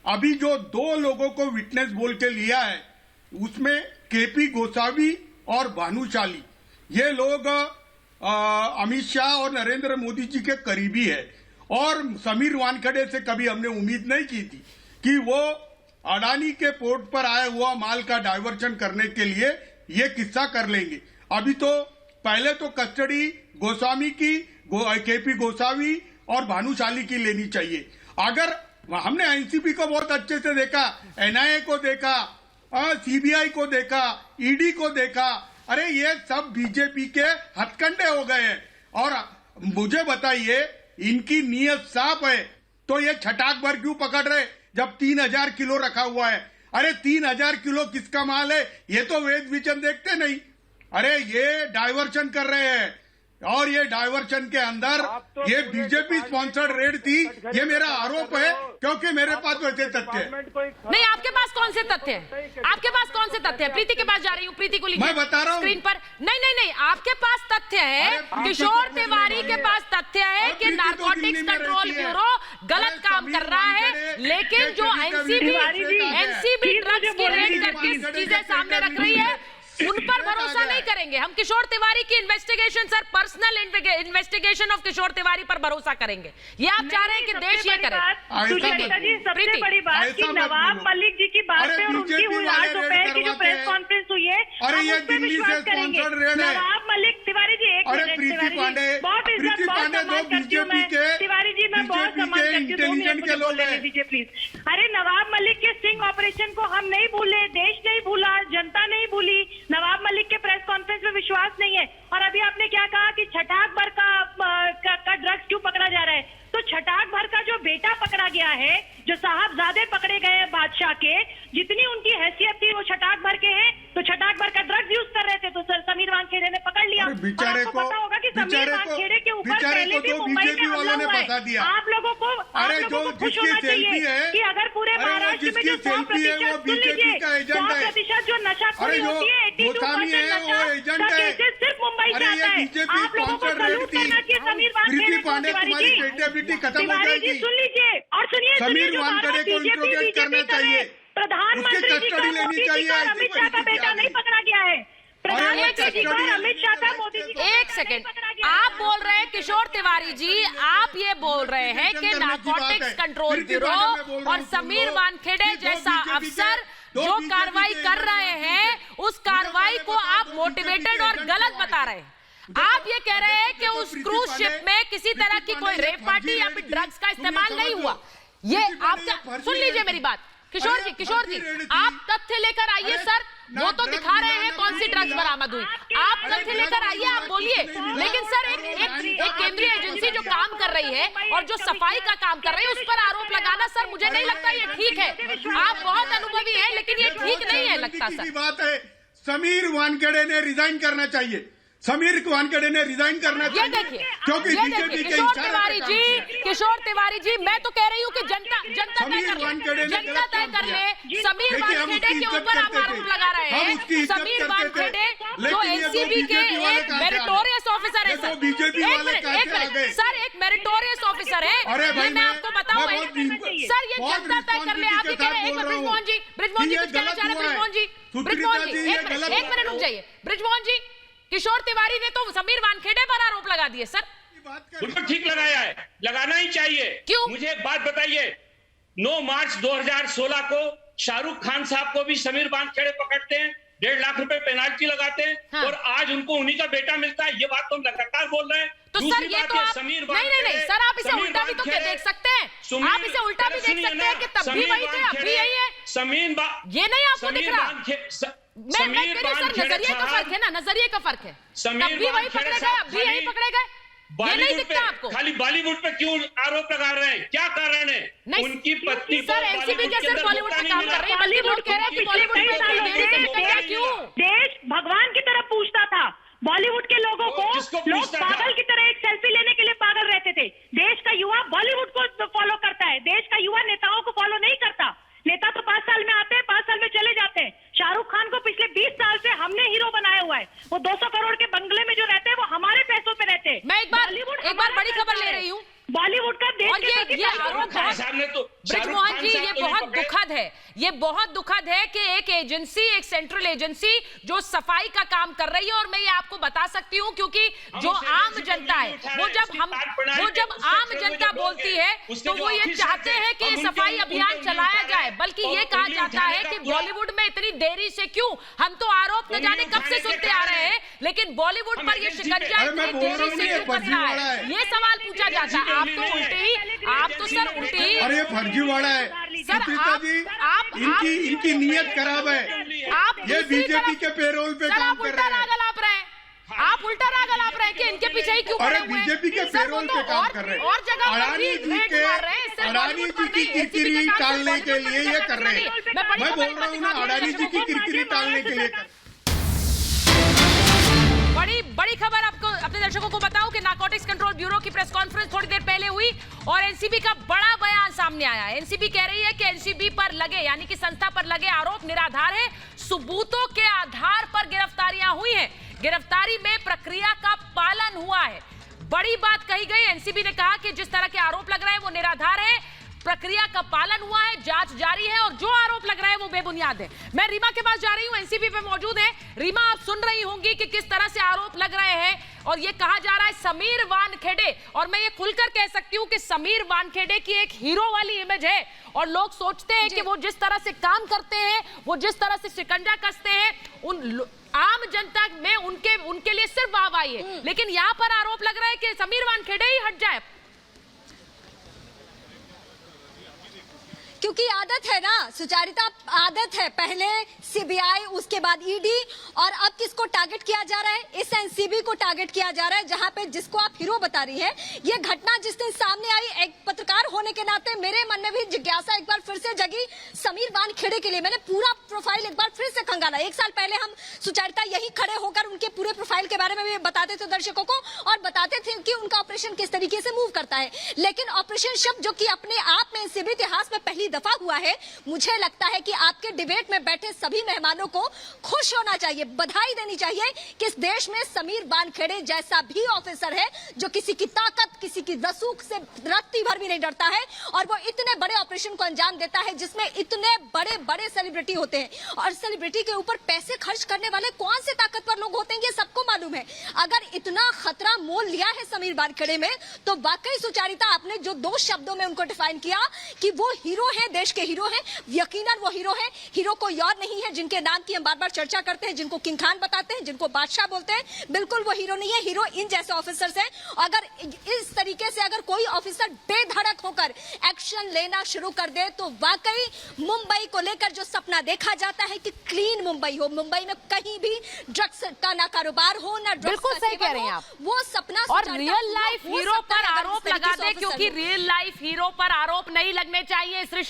अभी जो 2 लोगों को विटनेस बोल के लिया है उसमें केपी गोसावी और भानुशाली, ये लोग अमित शाह और नरेंद्र मोदी जी के करीबी है। और समीर वानखेड़े से कभी हमने उम्मीद नहीं की थी कि वो अडानी के पोर्ट पर आया हुआ माल का डाइवर्शन करने के लिए ये किस्सा कर लेंगे। अभी तो पहले तो कस्टडी गोस्वामी की, केपी गोसावी और भानुशाली की लेनी चाहिए। अगर हमने एनसीबी को बहुत अच्छे से देखा, एनआईए को देखा, सीबीआई को देखा, ईडी को देखा, अरे ये सब बीजेपी के हथकंडे हो गए हैं। और मुझे बताइए, इनकी नीयत साफ है तो ये छटाक भर क्यों पकड़ रहे जब 3000 किलो रखा हुआ है? अरे 3000 किलो किसका माल है ये तो वेद विचन देखते नहीं। अरे ये डाइवर्शन कर रहे हैं और ये डाइवर्शन के अंदर ये बीजेपी स्पॉन्सर्ड रेड थी, ये मेरा आरोप है क्योंकि मेरे पास वैसे तथ्य है। नहीं, आपके पास कौन से तथ्य हैं? आपके पास कौन से तथ्य हैं? प्रीति के पास जा रही हूँ, प्रीति को लीजिए। मैं बता रहा हूँ स्क्रीन पर। नहीं, आपके पास तथ्य है, किशोर तिवारी के पास तथ्य है कि नारकोटिक्स कंट्रोल ब्यूरो गलत काम कर रहा है, लेकिन जो एनसीबी ड्रग्स की रेड करके चीजें सामने रख रही है उन पर भरोसा नहीं करेंगे हम। किशोर तिवारी की investigation, sir, personal investigation of Kishore Tiwari पर भरोसा करेंगे। ये आप चाह रहे हैं कि देश ये करे? सुचेता जी, सबसे बड़ी बात कि नवाब मलिक जी की बात है और उनकी हुई आज दोपहर की जो प्रेस कॉन्फ्रेंस हुई है, अरे ये दिल्ली से करेंगे। नवाब मलिक तिवारी जी, एक मिनट तिवारी जी, बहुत इज्जत, बहुत सम्मान करती हूँ मैं तिवारी जी, मैं बहुत सम्मान करती हूँ, 2 मिनट मुझे बोलने दीजिए प्लीज। अरे नवाब मलिक के स्टिंग ऑपरेशन को हम नहीं भूले, देश नहीं भूला, जनता नहीं भूली, नवाब मलिक के प्रेस कॉन्फ्रेंस में विश्वास नहीं है। और अभी आपने क्या कहा कि छटाक भर का ड्रग्स क्यों पकड़ा जा रहा है? तो छटाक भर का जो बेटा पकड़ा गया है, जो साहबजादे पकड़े गए हैं बादशाह के, जितनी उनकी हैसियत थी वो छटाक भर के हैं, तो छटाक भर का ड्रग्स यूज कर रहे थे तो सर समीर वानखेड़े ने पकड़ लिया। बेचारे आपको पता होगा कि समीर वानखेड़े के ऊपर पहले भी मुंबई में हमला हुआ है। आप लोगों को खुश होना चाहिए कि अगर पूरे महाराष्ट्र में जो 100% सुन लीजिए, 100% जो नशाखोरी होती है, 82% नशा का केसेस सिर्फ मुंबई से आता है। आप लोगों को सल्यूट करना चाहिए समीर वानखेड़े को। तिवारी जी सुन लीजिए और सुनिए, समीर वानखेड़े को इंट्रोगेट करना चाहिए। प्रधानमंत्री जी को मोदी जी का अमित शाह का बेटा नहीं पकड़ा गया है। प्रधानमंत्री जी को अमित शाह का मोदी जी। एक सेकंड, आप बोल रहे हैं किशोर तिवारी जी, आप ये बोल रहे हैं कि नारकोटिक्स कंट्रोल ब्यूरो और समीर वानखेड़े जैसा अफसर जो कार्रवाई कर रहे हैं उस कार्रवाई को आप मोटिवेटेड और गलत बता रहे हैं। आप ये कह रहे हैं कि उस क्रूज शिप में किसी तरह की कोई रेप पार्टी या फिर ड्रग्स का इस्तेमाल नहीं हुआ। ये आपका, सुन लीजिए मेरी बात, किशोर जी आप तथ्य लेकर आइए। सर, वो तो दिखा रहे हैं कौन सी ड्रग्स बरामद हुई, आप तथ्य लेकर आइए, आप बोलिए। लेकिन सर एक केंद्रीय एजेंसी जो काम कर रही है और जो सफाई का काम कर रही है उस पर आरोप लगाना, सर मुझे नहीं लगता ये ठीक है। आप बहुत अनुभवी हैं लेकिन ये ठीक नहीं है लगता सर। बात है, समीर वानखेड़े ने रिजाइन करना चाहिए, समीर वानखेड़े ने रिजाइन करना चाहिए। देखिए, क्योंकि किशोर तिवारी जी, मैं तो कह रही हूँ कि जनता तय कर ले। समीर वानखेड़े के ऊपर आप आरोप लगा रहे हैं। समीर वानखेड़े जो एनसीबी के एक मेरिटोरियस ऑफिसर है सर, सर एक मेरिटोरियस ऑफिसर है, मैं आपको बताऊँ सर, ये जनता तय कर ले। आप ये कह रहे हैं, ब्रिजमोहन जी कुछ कहना चाह रहे हैं? ब्रिजमोहन जी एक मिनट रुक जाइए। ब्रिजमोहन जी, किशोर तिवारी ने तो समीर वानखेड़े पर आरोप लगा दिए सर। बिल्कुल ठीक लगाया है, लगाना ही चाहिए। क्यों? मुझे एक बात बताइए, 9 मार्च 2016 को शाहरुख खान साहब को भी समीर वानखेड़े पकड़ते हैं, 1.5 लाख रुपए पेनाल्टी लगाते हैं, हाँ। और आज उनको उन्हीं का बेटा मिलता है। ये बात तो हम लगातार बोल रहे हैं। तो सर ये तो आप नहीं सर, आप इसे उल्टा भी तो देख सकते हैं, आप इसे उल्टा भी देख सकते हैं कि तब भी वही थे अब भी यही है। ये नहीं आपको दिख रहा? मैं कह रही हूं सर, नजरिए का फर्क है ना, नजरिए का फर्क है। तब भी वही पकड़े गए, अब भी यही पकड़े गए, ये नहीं दिखता आपको? खाली बॉलीवुड पे क्यों आरोप लगा रहे हैं? क्या कारण है? उनकी पत्नी सर एनसीबी के सिर्फ बॉलीवुड पे काम कर रही है, बल्कि लोग कह रहे हैं कि बॉलीवुड में देरी से निकल गया। क्यों? देश भगवान की तरफ पूछता था, बॉलीवुड के लोगों को लोग पागल की तरह एक सेल्फी लेने के लिए पागल रहते थे। देश का युवा बॉलीवुड को फॉलो करता है, देश का युवा नेताओं को फॉलो नहीं करता। नेता तो 5 साल में आते हैं, 5 साल में चले जाते हैं। शाहरुख खान को पिछले 20 साल से हमने हीरो बनाया हुआ है। वो 200 करोड़ के बंगले में जो रहते हैं वो हमारे दुखद है कि एक एजेंसी, एक सेंट्रल एजेंसी जो सफाई का काम कर रही है, और मैं ये आपको बता सकती हूं क्योंकि जो आम जनता है वो जब आम जनता बोलती है तो वो ये चाहते हैं कि ये सफाई अभियान चलाया जाए, बल्कि ये कहा जाता है कि बॉलीवुड में इतनी देरी से क्यों। हम तो आरोप न जाने कब से सुनते आ रहे हैं, लेकिन बॉलीवुड पर ये शिकंजा इतनी देरी से क्यों कस रहा है, ये सवाल पूछा जाता है। आप तो सर उल्टे ही अरे फर्जीवाड़ा है सर, आप इनकी नीयत खराब है। आप ये बीजेपी के पेरोल पे काम कर रहे हैं। आप उल्टा राग अलाप रहे हैं कि इनके पीछे ही क्यों पड़े हुए हैं? बीजेपी के पेरोल पे काम कर रहे हैं। और जगह अडानी जी की किरकिरी टालने के लिए ये कर रहे हैं। मैं बोल रहा हूँ ना, अडानी जी की किरकिरी टालने के लिए। बड़ी खबर आपको, अपने दर्शकों को बताऊं कि नारकोटिक्स कंट्रोल ब्यूरो की प्रेस कॉन्फ्रेंस थोड़ी देर पहले हुई और एनसीबी का बड़ा बयान सामने आया है। एनसीबी कह रही है कि एनसीबी पर लगे, यानी कि संस्था पर लगे आरोप निराधार है, सबूतों के आधार पर गिरफ्तारियां हुई हैं, गिरफ्तारी में प्रक्रिया का पालन हुआ है। बड़ी बात कही गई। एनसीबी ने कहा कि जिस तरह के आरोप लग रहे हैं वो निराधार है, प्रक्रिया का पालन हुआ है, जांच जारी है और जो आरोप लग रहा है वो बेबुनियाद है। मैं रीमा के पास जा रही हूं, एनसीबी पे मौजूद है। रीमा, आप सुन रही होंगी कि किस तरह से आरोप लग रहे हैं और ये कहा जा रहा है समीर वानखेड़े, और मैं ये खुलकर कह सकती हूं कि समीर वानखेड़े की एक हीरो वाली इमेज है और लोग सोचते हैं कि वो जिस तरह से काम करते हैं, वो जिस तरह से शिकंजा कसते हैं, उन आम जनता में उनके लिए सिर्फ वाहवाही है। लेकिन यहाँ पर आरोप लग रहा है कि समीर वानखेड़े ही हट जाए, क्योंकि आदत है ना सुचारिता, आदत है, पहले सीबीआई, उसके बाद ईडी, और अब किसको टारगेट किया जा रहा है? इस एनसीबी को टारगेट किया जा रहा है, जहां पे जिसको आप हीरो बता रही है। ये घटना जिस दिन सामने आई, एक पत्रकार होने के नाते मेरे मन में भी जिज्ञासा एक बार फिर से जगी समीर वानखेड़े के लिए। मैंने पूरा प्रोफाइल एक बार फिर से खंगाला। एक साल पहले हम सुचारिता यही खड़े होकर उनके पूरे प्रोफाइल के बारे में भी बताते थे दर्शकों को, और बताते थे कि उनका ऑपरेशन किस तरीके से मूव करता है। लेकिन ऑपरेशन शब्द जो कि अपने आप में एनसीबी इतिहास में पहली दफा हुआ है, मुझे लगता है कि आपके डिबेट में बैठे सभी मेहमानों को खुश होना चाहिए, बधाई देनी चाहिए कि इस देश में समीर वानखेड़े जैसा भी ऑफिसर है जो किसी की ताकत, किसी की रसूख से रत्ती भर भी नहीं डरता है, और वो इतने बड़े ऑपरेशन को अंजाम देता है जिसमें इतने बड़े बड़े सेलिब्रिटी होते हैं, और सेलिब्रिटी के ऊपर पैसे खर्च करने वाले कौन से ताकतवर लोग होते हैं ये सबको मालूम है। अगर इतना खतरा मोल लिया है समीर वानखेड़े में, तो वाकई सुचारिता आपने जो दो शब्दों में उनको डिफाइन किया कि वो हीरो है, देश के हीरो हैं, यकीनन वो हीरो हैं। हीरो कोई और नहीं है जिनके नाम की हम बार बार चर्चा करते हैं, जिनको किंग खान बताते हैं, जिनको बादशाह बोलते हैं। बिल्कुल वो हीरो नहीं है, हीरो इन जैसे ऑफिसर्स हैं। अगर इस तरीके से अगर कोई ऑफिसर बेधड़क होकर एक्शन लेना शुरू कर दे, तो वाकई मुंबई को लेकर जो सपना देखा जाता है कि क्लीन मुंबई हो, मुंबई में कहीं भी ड्रग्स का ना कारोबार हो, ना ड्रग्स, बिल्कुल सही कह रहे हैं आप, वो सपना और रियल लाइफ हीरो पर आरोप लगा दे, क्योंकि रियल लाइफ हीरो पर आरोप नहीं लगने चाहिए। सृष्टि,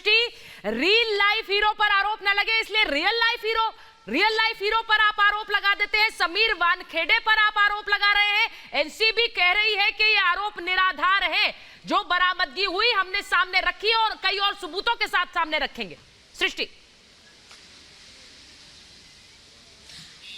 रियल लाइफ हीरो पर आरोप न लगे, इसलिए रियल लाइफ हीरो पर आप आरोप लगा देते हैं। समीर वानखेड़े पर आप आरोप लगा रहे हैं। एनसीबी कह रही है कि ये आरोप निराधार है। जो बरामदगी हुई हमने सामने रखी और कई और सबूतों के साथ सामने रखेंगे। सृष्टि,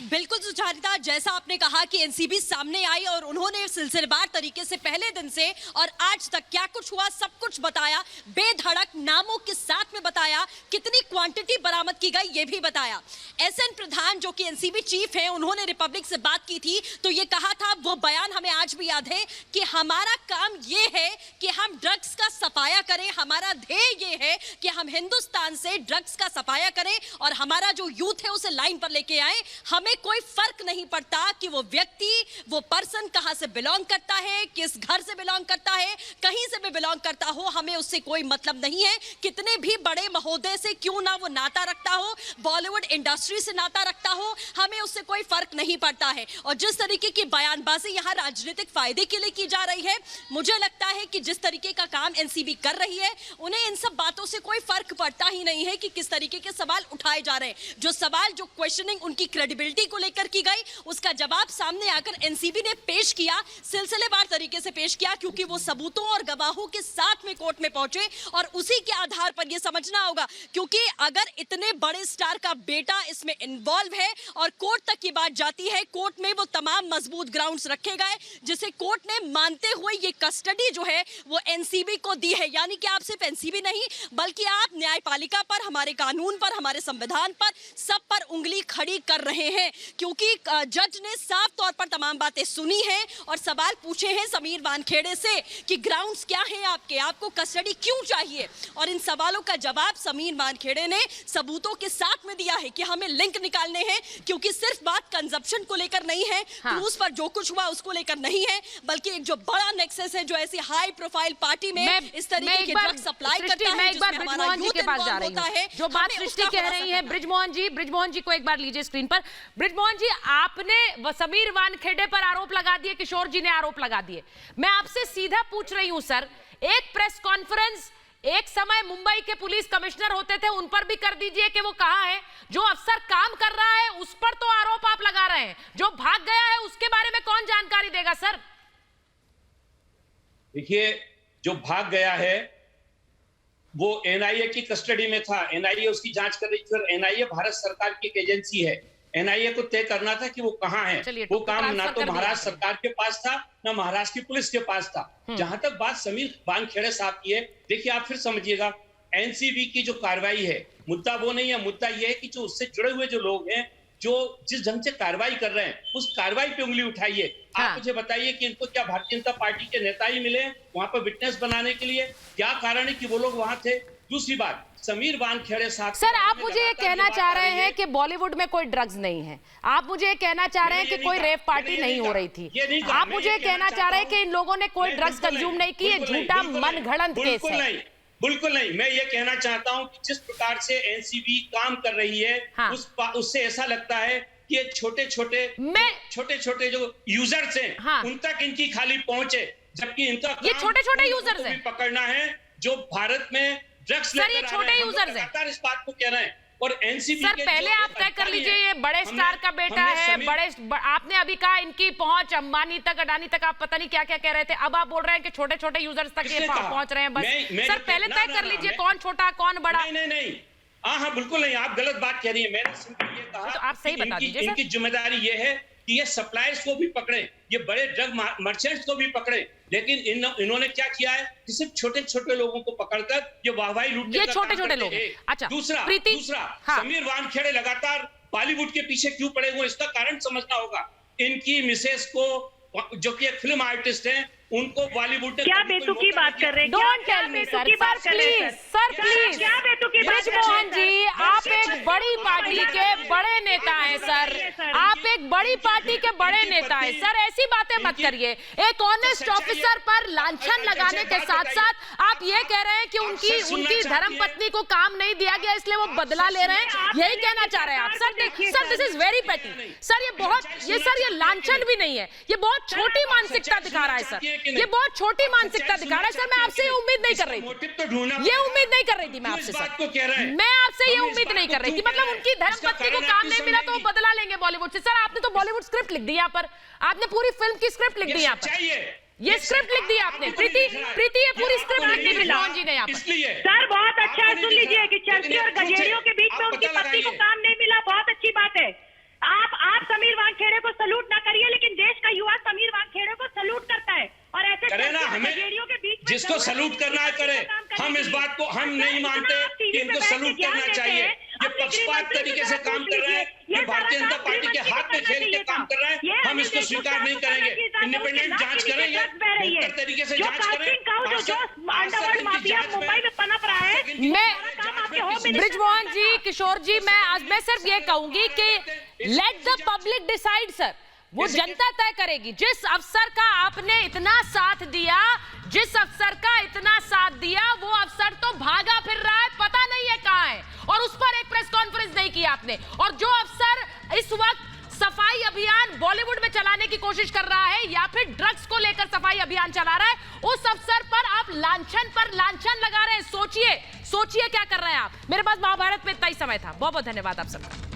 बिल्कुल सुचारिता, जैसा आपने कहा कि एनसीबी सामने आई और उन्होंने सिलसिलेवार तरीके से पहले दिन से और आज तक क्या कुछ हुआ सब कुछ बताया, बेधड़क नामों के साथ में बताया, कितनी क्वांटिटी बरामद की गई ये भी बताया। एसएन प्रधान जो कि एनसीबी चीफ हैं, उन्होंने रिपब्लिक से बात की थी तो ये कहा था, वो बयान हमें आज भी याद है कि हमारा काम ये है कि हम ड्रग्स का सफाया करें, हमारा ध्येय ये है कि हम हिंदुस्तान से ड्रग्स का सफाया करें और हमारा जो यूथ है उसे लाइन पर लेके आए। हमें कोई फर्क नहीं पड़ता कि वो व्यक्ति, वो पर्सन कहां से बिलोंग करता है, किस घर से बिलोंग करता है, कहीं से भी बिलोंग करता हो, हमें उससे कोई मतलब नहीं है। कितने भी बड़े महोदय से क्यों ना वो नाता रखता हो, बॉलीवुड इंडस्ट्री से नाता रखता हो, हमें उससे कोई फर्क नहीं पड़ता है। और जिस तरीके की बयानबाजी यहाँ राजनीतिक फायदे के लिए की जा रही है, मुझे लगता है कि जिस तरीके का काम एनसीबी कर रही है, उन्हें इन सब बातों से कोई फर्क पड़ता ही नहीं है कि किस तरीके के सवाल उठाए जा रहे हैं। जो सवाल, जो क्वेश्चनिंग उनकी क्रेडिबिलिटी कस्टडी को लेकर की गई, उसका जवाब सामने आकर एनसीबी ने पेश किया, सिलसिलेवार तरीके से पेश किया, क्योंकि वो सबूतों और गवाहों के साथ में कोर्ट में पहुंचे और उसी के आधार पर यह समझना होगा, क्योंकि अगर इतने बड़े स्टार का बेटा इसमें इन्वॉल्व है और कोर्ट तक की बात जाती है, कोर्ट में वो तमाम मजबूत ग्राउंड्स रखे गए जिसे कोर्ट ने मानते हुए ये कस्टडी जो है वो एनसीबी को दी है। यानी कि आप सिर्फ एनसीबी नहीं बल्कि आप न्यायपालिका पर, हमारे कानून पर, हमारे संविधान पर, सब पर उंगली खड़ी कर रहे हैं, क्योंकि जज ने साफ तौर पर तमाम बातें सुनी हैं और सवाल पूछे हैं समीर वानखेड़े से कि ग्राउंड्स क्या हैं आपके, आपको कस्टडी क्यों चाहिए, और इन सवालों का जवाब समीर वानखेड़े ने सबूतों के साथ में दिया है कि हमें लिंक निकालने हैं, क्योंकि सिर्फ बात कंजप्शन को लेकर नहीं है, क्रूज पर जो कुछ हुआ उसको लेकर नहीं है, बल्कि एक जो बड़ा नेक्सस है जो ऐसी हाई प्रोफाइल पार्टी में इस तरीके के ड्रग सप्लाई करता है, जिसमें हमारा यूथ इन्वॉल्व होता है। जो बात सृष्टि कह रही है, ब्रिजमोहन जी को एक बार लीजिए स्क्रीन पर। ब्रिजमोहन जी, आपने समीर वानखेड़े पर आरोप लगा दिए, किशोर जी ने आरोप लगा दिए। मैं आपसे सीधा पूछ रही हूं सर, एक प्रेस कॉन्फ्रेंस एक समय मुंबई के पुलिस कमिश्नर होते थे, उन पर भी कर दीजिए कि वो कहां है। जो अफसर काम कर रहा है उस पर तो आरोप आप लगा रहे हैं, जो भाग गया है उसके बारे में कौन जानकारी देगा सर? देखिए, जो भाग गया है वो एनआईए की कस्टडी में था, एनआईए उसकी जांच कर रही थी, और एनआईए भारत सरकार की एक एजेंसी है। एनआईए को तय करना था कि वो कहां है। वो काम ना तो महाराष्ट्र सरकार के पास था ना महाराष्ट्र की पुलिस के पास था। जहां तक बात समीर वानखेड़े साहब की है, देखिए आप फिर समझिएगा, एनसीबी की जो कार्रवाई है, मुद्दा वो नहीं है, मुद्दा ये है कि जो उससे जुड़े हुए जो लोग हैं, जो जिस ढंग से कार्रवाई कर रहे हैं, उस कार्रवाई पे उंगली उठाइए। आप मुझे बताइए कि इनको क्या भारतीय जनता पार्टी के नेता ही मिले वहां पर विटनेस बनाने के लिए? क्या कारण है कि वो लोग वहां थे? दूसरी बात, समीर वानखेड़े साहब, सर आप मुझे ये कहना चाह रहे हैं कि बॉलीवुड में कोई ड्रग्स नहीं है, आप मुझे ये कहना चाह रहे हैं कि कोई रेप पार्टी नहीं हो रही थी, आप मुझे ये कहना चाह रहे हैं कि इन लोगों ने कोई ड्रग्स कंज्यूम नहीं की, झूठा मनगढ़ंत केस है? बिल्कुल नहीं। मैं ये कहना चाहता हूं कि जिस प्रकार से एनसीबी काम कर रही है, उससे ऐसा लगता है कि ये छोटे छोटे जो यूजर्स हैं, उन तक इनकी खाली पहुंच है, जबकि इनका ये छोटे यूजर्स हैं पकड़ना है जो भारत में ड्रग्स लेकर आ रहे हैं। छोटे यूजर्स हैं, इस बात को कह रहे हैं। और एनसीबी सर पहले आप तय कर लीजिए, ये बड़े स्टार का बेटा है, आपने अभी कहा इनकी पहुंच अंबानी तक, अडानी तक, आप पता नहीं क्या क्या कह रहे थे, अब आप बोल रहे हैं कि छोटे छोटे यूजर्स तक ये पहुंच रहे हैं। बस सर पहले तय कर लीजिए कौन छोटा कौन बड़ा। नहीं, हाँ बिल्कुल नहीं, आप गलत बात कह रही है। मैंने सिंपली ये कहा, तो आप सही बता दीजिए। इनकी जिम्मेदारी ये है कि ये सप्लायर्स को भी पकड़े, ये बड़े ड्रग मर्चेंट्स को भी पकड़े, लेकिन इन्होंने क्या किया है कि सिर्फ छोटे छोटे लोगों को पकड़कर ये वाहवाही लूटने का छोटे छोटे लोग। अच्छा, दूसरा समीर वानखेड़े लगातार बॉलीवुड के पीछे क्यों पड़े हुए, इसका कारण समझना होगा। इनकी मिसेस को, जो कि एक फिल्म आर्टिस्ट हैं, उनको बॉलीवुड ने क्या बेतुकी बात कर रहे हैं? Don't tell me sir, please क्या बेतुकी बात कर रहे हैं? ब्रिजमोहन जी, आप एक बड़ी पार्टी के बड़े नेता हैं सर, आप एक बड़ी पार्टी के बड़े नेता हैं सर, ऐसी बातें मत करिए। एक ऑनेस्ट ऑफिसर पर लांछन लगाने के साथ साथ आप ये कह रहे हैं कि उनकी धर्मपत्नी को काम नहीं दिया गया इसलिए वो बदला ले रहे हैं, यही कहना चाह रहे हैं आप? सर दिस इज वेरी पेटी सर, ये लांछन भी नहीं है, ये बहुत छोटी मानसिकता दिखा रहा है सर, ये बहुत छोटी मानसिकता दिखा रहा है सर। मैं आपसे ये उम्मीद नहीं कर रही थी, ये उम्मीद नहीं कर रही थी मैं आपसे सर, मैं आपसे ये उम्मीद नहीं कर रही थी। मतलब उनकी धर्मपत्नी को काम नहीं मिला तो वो बदला लेंगे बॉलीवुड से। सर आपने तो बॉलीवुड स्क्रिप्ट लिख दी यहाँ पर, आपने पूरी फिल्म की स्क्रिप्ट लिख दी यहाँ पर, ये स्क्रिप्ट लिख दी आपने। प्रीति ये पूरी स्क्रिप्ट लिख दी ब्रिजमोहन जी ने यहाँ पर। सर बहुत अच्छा है, सुन लीजिए कि चर्ची और गजेड़ियों के बीच में उनकी पत्नी को काम नहीं मिला, बहुत अच्छी बात है। आप समीर वानखेड़े को सलूट ना करिए, लेकिन देश का युवा समीर वानखेड़े को सलूट करता है, और ऐसे करे ना, हमें जिसको सलूट करना है करे। हम इस बात को हम नहीं मानते कि इनको सलूट करना चाहिए। ये पक्षपात तरीके से काम कर रहे हैं, ये भारतीय जनता पार्टी के हाथ में खेल के काम कर रहे हैं, हम इसको स्वीकार नहीं करेंगे। इंडिपेंडेंट जांच करें, ये तरीके से जांच करें। मुंबई में पनप रहा है। मैं ब्रिजमोहन जी, किशोर जी, मैं सिर्फ ये कहूंगी कि let the public decide sir, वो जनता तय करेगी। जिस अफसर का आपने इतना साथ दिया, वो अफसर तो भागा फिर रहा है, पता नहीं है कहां है, और उस पर एक प्रेस कॉन्फ्रेंस नहीं की आपने। और जो अफसर इस वक्त सफाई अभियान बॉलीवुड में चलाने की कोशिश कर रहा है या फिर ड्रग्स को लेकर सफाई अभियान चला रहा है, उस अफसर पर आप लांछन पर लांछन लगा रहे हैं। सोचिए क्या कर रहे हैं आप। मेरे पास महाभारत में इतना ही समय था। बहुत बहुत धन्यवाद आप सबका।